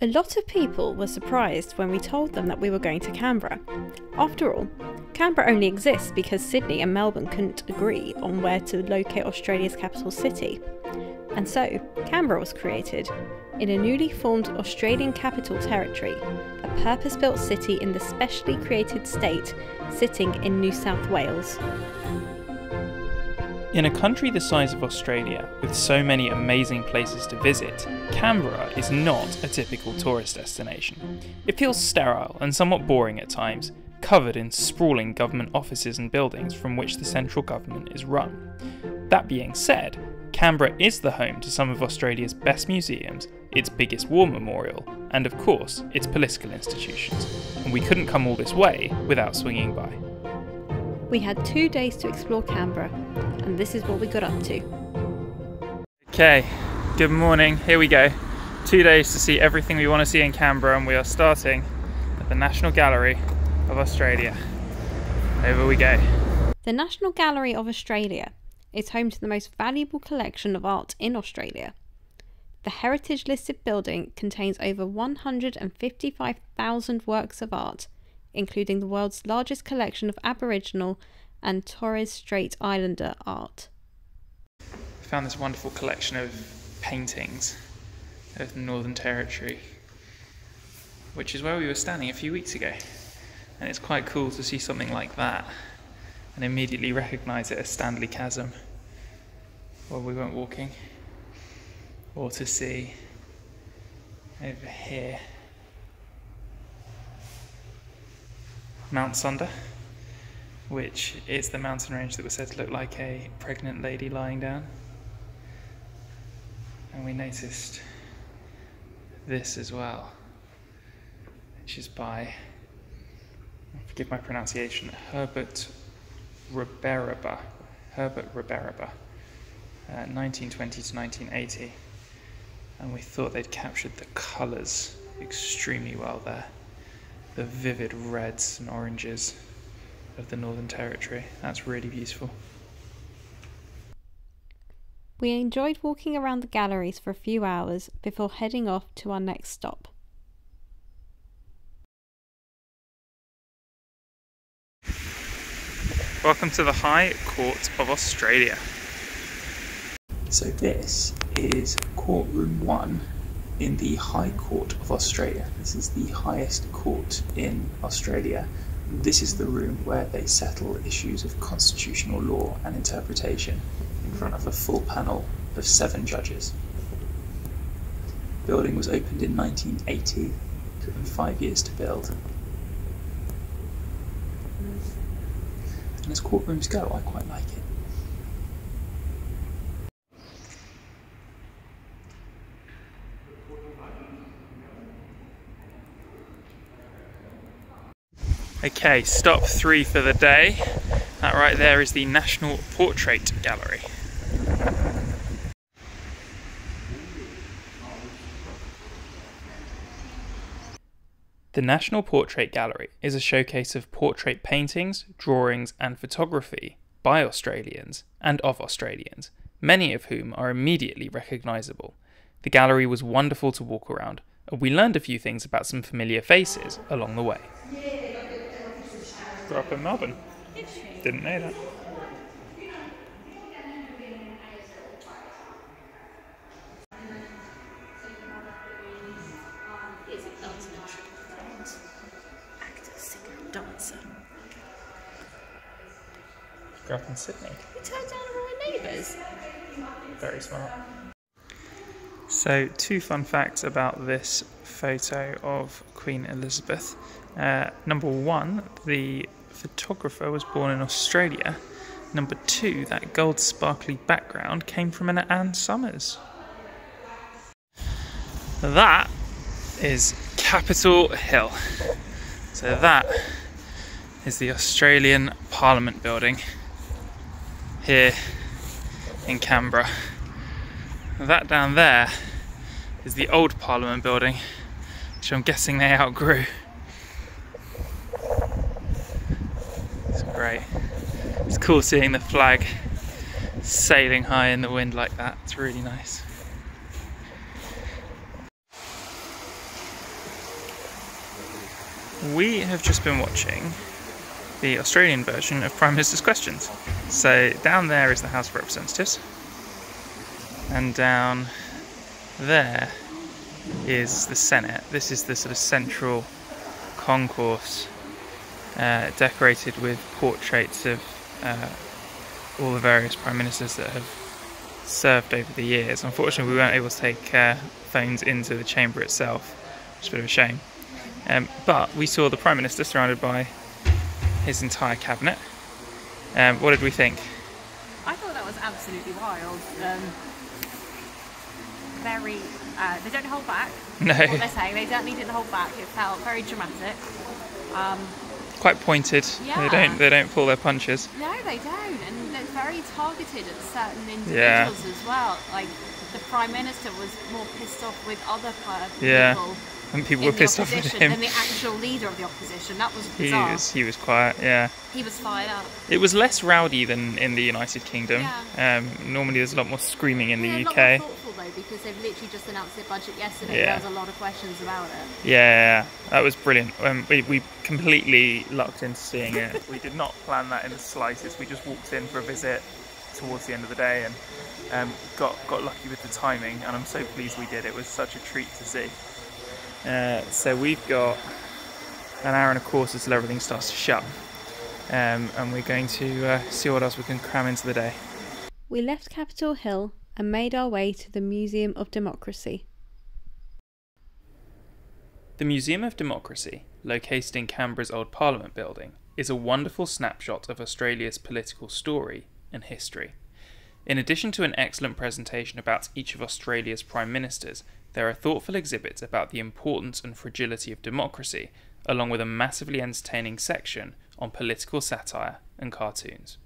A lot of people were surprised when we told them that we were going to Canberra. After all, Canberra only exists because Sydney and Melbourne couldn't agree on where to locate Australia's capital city. And so, Canberra was created, in a newly formed Australian Capital Territory, a purpose-built city in the specially created state sitting in New South Wales. In a country the size of Australia, with so many amazing places to visit, Canberra is not a typical tourist destination. It feels sterile and somewhat boring at times, covered in sprawling government offices and buildings from which the central government is run. That being said, Canberra is the home to some of Australia's best museums, its biggest war memorial, and of course, its political institutions. And we couldn't come all this way without swinging by. We had 2 days to explore Canberra, and this is what we got up to. Okay, good morning, here we go. 2 days to see everything we want to see in Canberra, and we are starting at the National Gallery of Australia. Over we go. The National Gallery of Australia is home to the most valuable collection of art in Australia. The heritage listed building contains over 155,000 works of art, including the world's largest collection of Aboriginal and Torres Strait Islander art. I found this wonderful collection of paintings of the Northern Territory, which is where we were standing a few weeks ago. And it's quite cool to see something like that and immediately recognise it as Stanley Chasm, where we went walking, or to see over here Mount Sunda, which is the mountain range that was said to look like a pregnant lady lying down. And we noticed this as well, which is by, forgive my pronunciation, Herbert Reberaba, 1920 to 1980. And we thought they'd captured the colours extremely well there. The vivid reds and oranges of the Northern Territory. That's really beautiful. We enjoyed walking around the galleries for a few hours before heading off to our next stop. Welcome to the High Court of Australia. So this is courtroom 1 in the High Court of Australia. This is the highest court in Australia. This is the room where they settle issues of constitutional law and interpretation in front of a full panel of 7 judges. The building was opened in 1980, it took them 5 years to build. And as courtrooms go, I quite like it. Okay, stop 3 for the day. That right there is the National Portrait Gallery. The National Portrait Gallery is a showcase of portrait paintings, drawings and photography by Australians and of Australians, many of whom are immediately recognisable. The gallery was wonderful to walk around, and we learned a few things about some familiar faces along the way. Grew up in Melbourne. Didn't know that. Actor, singer, dancer. Grew up in Sydney. We turned down all our neighbours. Very smart. So, 2 fun facts about this photo of Queen Elizabeth. Number 1, the photographer was born in Australia. Number 2, that gold sparkly background came from an Anne Summers. That is Capitol Hill. So that is the Australian Parliament building here in Canberra. That down there is the old Parliament building, which I'm guessing they outgrew. It's great. It's cool seeing the flag sailing high in the wind like that. It's really nice. We have just been watching the Australian version of Prime Minister's Questions. So down there is the House of Representatives, and down there is the Senate. This is the sort of central concourse, decorated with portraits of all the various Prime Ministers that have served over the years. Unfortunately, we weren't able to take phones into the chamber itself, which is a bit of a shame. But we saw the Prime Minister surrounded by his entire cabinet. What did we think? I thought that was absolutely wild. They don't hold back. No. What they're saying, they certainly didn't hold back. It felt very dramatic. Quite pointed. Yeah. They don't pull their punches. No, they don't, and they're very targeted at certain individuals as well. Like the Prime Minister was more pissed off with other people. And people were pissed off with him than the actual leader of the opposition. That was bizarre. He was quiet, yeah. He was fired up. It was less rowdy than in the United Kingdom. Yeah. Normally there's a lot more screaming in the UK. A lot more thoughtful though, because they've literally just announced their budget yesterday. Yeah. There was a lot of questions about it. Yeah, that was brilliant. We completely lucked into seeing it. We did not plan that in the slightest. We just walked in for a visit towards the end of the day and got lucky with the timing, and I'm so pleased we did. It was such a treat to see. So we've got an hour and a quarter till everything starts to shut, and we're going to see what else we can cram into the day. We left Capitol Hill and made our way to the Museum of Democracy. The Museum of Democracy, located in Canberra's old Parliament building, is a wonderful snapshot of Australia's political story and history. In addition to an excellent presentation about each of Australia's Prime Ministers, there are thoughtful exhibits about the importance and fragility of democracy, along with a massively entertaining section on political satire and cartoons.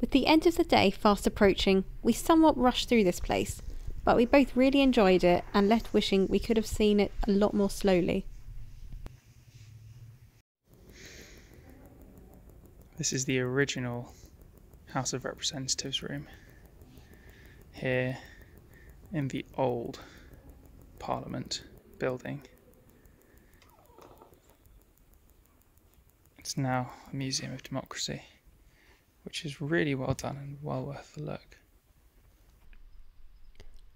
With the end of the day fast approaching, we somewhat rushed through this place, but we both really enjoyed it and left wishing we could have seen it a lot more slowly. This is the original House of Representatives room, here in the old Parliament building. It's now a Museum of Democracy, which is really well done and well worth a look.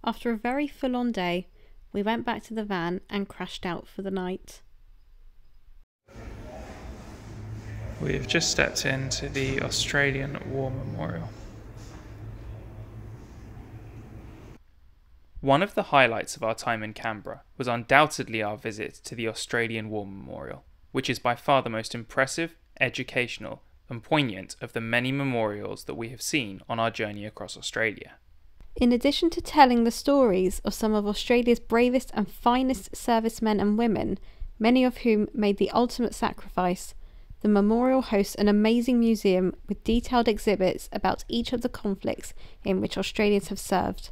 After a very full-on day, we went back to the van and crashed out for the night. We have just stepped into the Australian War Memorial. One of the highlights of our time in Canberra was undoubtedly our visit to the Australian War Memorial, which is by far the most impressive, educational, and poignant of the many memorials that we have seen on our journey across Australia. In addition to telling the stories of some of Australia's bravest and finest servicemen and women, many of whom made the ultimate sacrifice, the memorial hosts an amazing museum with detailed exhibits about each of the conflicts in which Australians have served.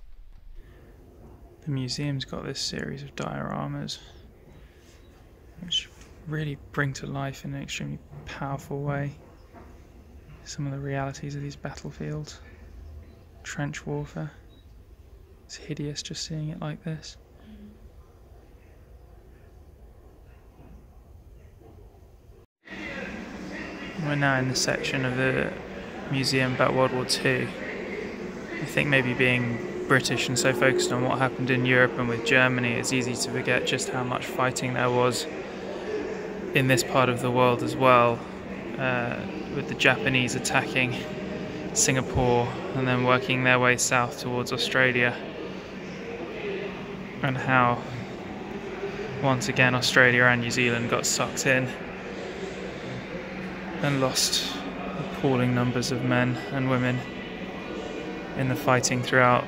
The museum's got this series of dioramas which really bring to life in an extremely powerful way some of the realities of these battlefields. Trench warfare. It's hideous just seeing it like this. We're now in the section of the museum about World War II. I think maybe being British and so focused on what happened in Europe and with Germany, it's easy to forget just how much fighting there was in this part of the world as well, with the Japanese attacking Singapore and then working their way south towards Australia, and how once again Australia and New Zealand got sucked in and lost appalling numbers of men and women in the fighting throughout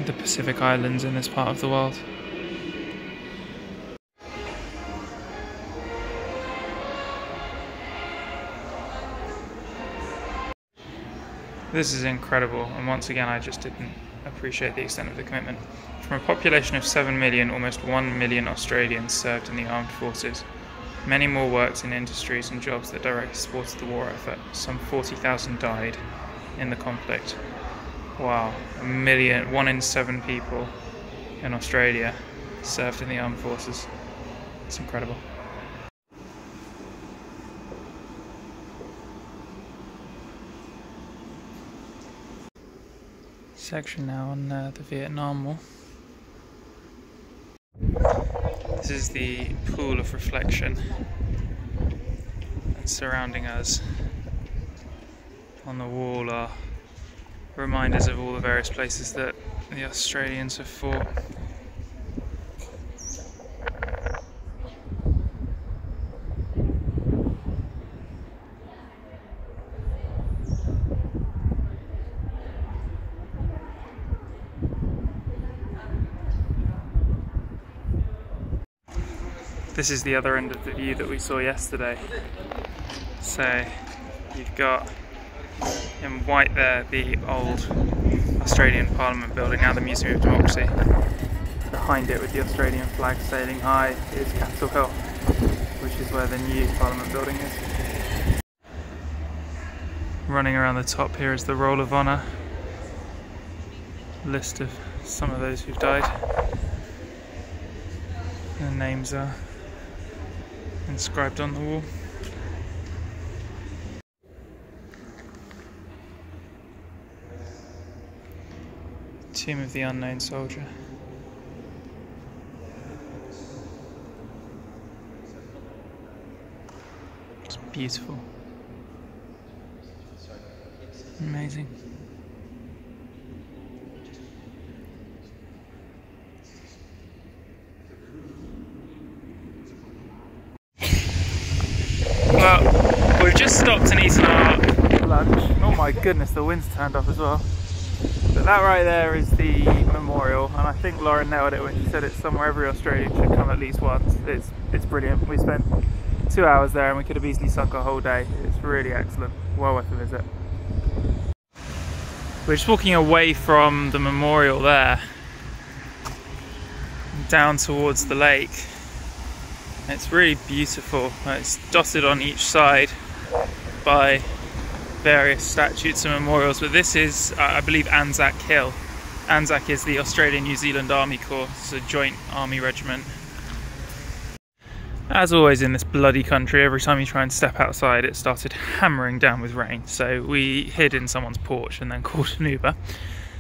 the Pacific Islands in this part of the world. This is incredible, and once again I just didn't appreciate the extent of the commitment. From a population of 7 million, almost 1 million Australians served in the armed forces. Many more worked in industries and jobs that directly supported the war effort. Some 40,000 died in the conflict. Wow, 1 in 7 people in Australia served in the armed forces. It's incredible. Section now on the Vietnam War. This is the pool of reflection that's surrounding us. On the wall are reminders of all the various places that the Australians have fought. This is the other end of the view that we saw yesterday. So you've got in white there the old Australian Parliament building, now the Museum of Democracy. Behind it with the Australian flag sailing high is Capitol Hill, which is where the new Parliament building is. Running around the top here is the Roll of Honour. List of some of those who've died. Their names are inscribed on the wall. Tomb of the Unknown Soldier. It's beautiful. Amazing. Well, we've just stopped and eaten our lunch. Oh my goodness, the wind's turned up as well. But that right there is the memorial, and I think Lauren nailed it when she said it's somewhere every Australian should come at least once. It's brilliant. We spent 2 hours there and we could have easily sunk a whole day. It's really excellent. Well worth a visit. We're just walking away from the memorial there, down towards the lake. It's really beautiful. It's dotted on each side by various statutes and memorials, but this is, I believe, Anzac Hill. Anzac is the Australian New Zealand Army Corps. It's a joint army regiment. As always in this bloody country, every time you try and step outside it started hammering down with rain, so we hid in someone's porch and then called an Uber.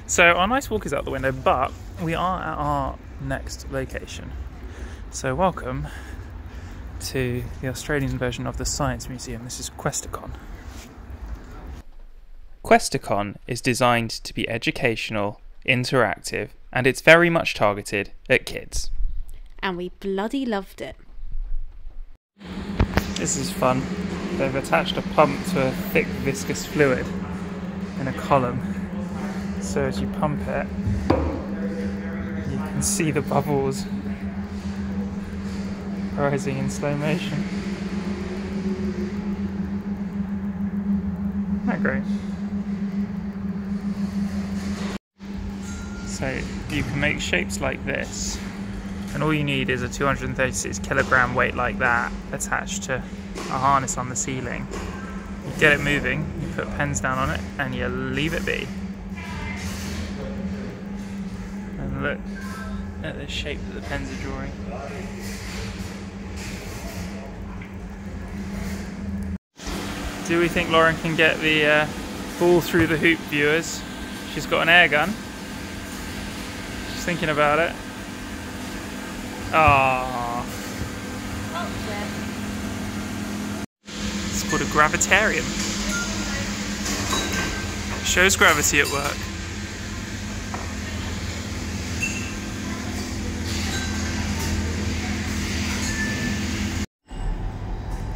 So our nice walk is out the window, but we are at our next location. So welcome to the Australian version of the Science Museum. This is Questacon. Questacon is designed to be educational, interactive, and it's very much targeted at kids. And we bloody loved it. This is fun. They've attached a pump to a thick viscous fluid in a column. So as you pump it, you can see the bubbles rising in slow motion. Isn't that great? So you can make shapes like this, and all you need is a 236 kilogram weight like that attached to a harness on the ceiling. You get it moving, you put pens down on it, and you leave it be. And look at the shape that the pens are drawing. Do we think Lauren can get the ball through the hoop, viewers? She's got an air gun. She's thinking about it. Ah. It's called a gravitarium. It shows gravity at work.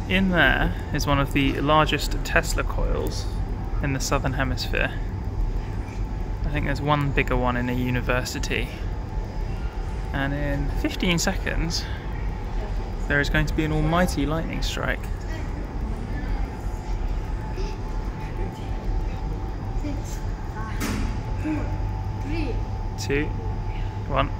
In there is one of the largest Tesla coils in the southern hemisphere. I think there's one bigger one in a university. And in 15 seconds, there is going to be an almighty lightning strike. 6, 5, 4, 3, 2, 1.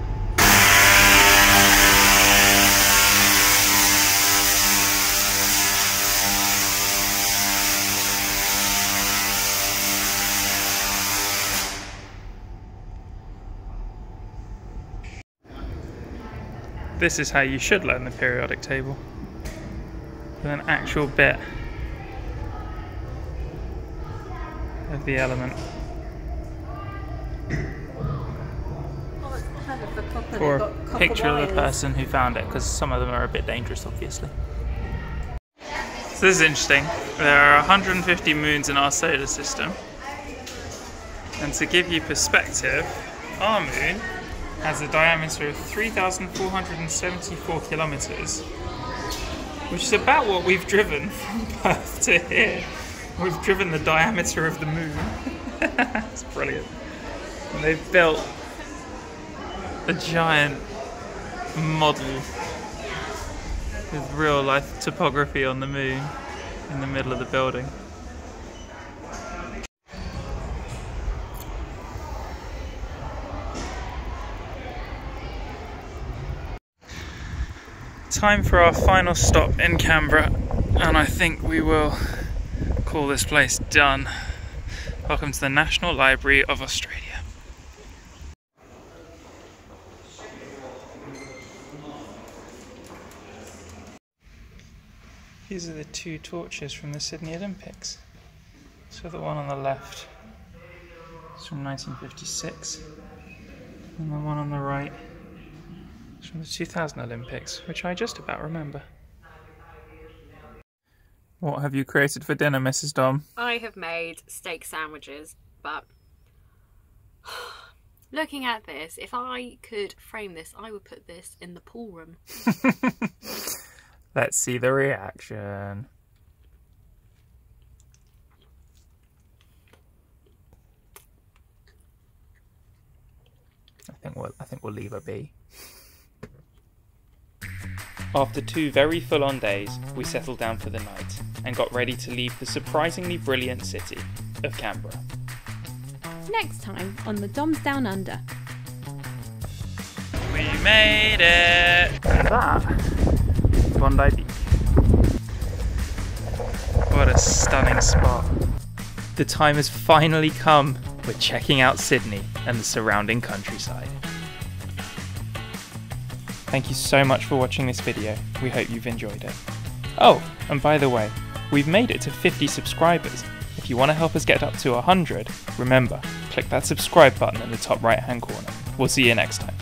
This is how you should learn the periodic table. With an actual bit of the element. Or a picture of the person who found it, because some of them are a bit dangerous, obviously. So this is interesting. There are 150 moons in our solar system. And to give you perspective, our moon has a diameter of 3,474 kilometers, which is about what we've driven from Perth to here. We've driven the diameter of the moon. It's brilliant. And they've built a giant model with real life topography on the moon in the middle of the building. Time for our final stop in Canberra, and I think we will call this place done. Welcome to the National Library of Australia. These are the two torches from the Sydney Olympics. So the one on the left is from 1956, and the one on the right is from the 2000 Olympics, which I just about remember. What have you created for dinner, Mrs. Dom? I have made steak sandwiches, but looking at this, if I could frame this, I would put this in the pool room. Let's see the reaction. I think we'll leave her be. After 2 very full-on days, we settled down for the night and got ready to leave the surprisingly brilliant city of Canberra. Next time on the Doms Down Under. We made it! And that, Bondi Beach. What a stunning spot. The time has finally come. We're checking out Sydney and the surrounding countryside. Thank you so much for watching this video. We hope you've enjoyed it. Oh, and by the way, we've made it to 50 subscribers. If you want to help us get up to 100, remember, click that subscribe button in the top right hand corner. We'll see you next time.